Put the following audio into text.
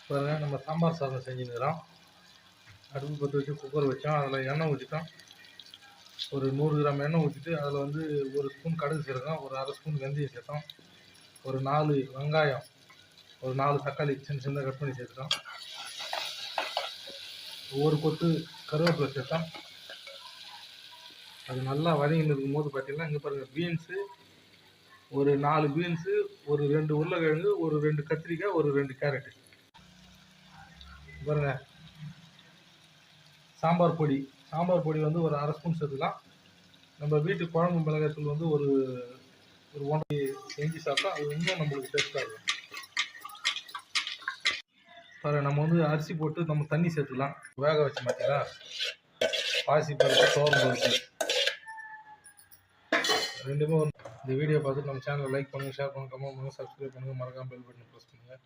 பாருங்கள், நம்ம சாம்பார் சாதம் செஞ்சுக்கிறோம். அடுப்பு பற்ற வச்சு குக்கர் வச்சோம். அதில் எண்ணெய் ஊற்றிட்டோம். ஒரு 100 கிராம் எண்ணெய் ஊற்றிட்டு அதில் வந்து 1 ஸ்பூன் கடுகு சேர்த்தோம், ஒரு அரை ஸ்பூன் வெந்தயம் சேர்த்தோம், ஒரு 4 வெங்காயம், ஒரு 4 தக்காளி சின்ன சின்னதாக கட் பண்ணி சேர்த்துட்டோம், ஒரு கொத்து கருவேப்பிலை சேர்த்தோம். அது நல்லா வதங்கின்னு இருக்கும்போது பார்த்தீங்கன்னா, இங்கே பாருங்கள், பீன்ஸு ஒரு 4 பீன்ஸு, ஒரு 2 உருளைக்கிழங்கு, ஒரு 2 கத்திரிக்காய், ஒரு 2 கேரட்டு. பாருங்க, சாம்பார் பொடி வந்து ஒரு அரை ஸ்பூன் சேர்த்துக்கலாம். நம்ம வீட்டு குழம்பு மிளகாய்த்தூள் வந்து ஒரு 1 செஞ்சு சாப்பிட்டா அது இன்னும் நம்மளுக்கு டேஸ்ட்டாக இருக்கும். பாருங்கள், நம்ம வந்து அரிசி போட்டு நம்ம தண்ணி சேர்த்துக்கலாம். வேக வச்சு பார்த்தீங்களா, பாசி பருப்பு, துவரம் பருப்பு ரெண்டுமே. இந்த வீடியோ பார்த்துட்டு நம்ம சேனலை லைக் பண்ணுங்கள், ஷேர் பண்ணுங்கள், கமெண்ட் பண்ணுங்கள், சப்ஸ்கிரைப் பண்ணுங்கள், மறக்காமல் பெல் பட்டனை ப்ரெஸ் பண்ணுங்கள்.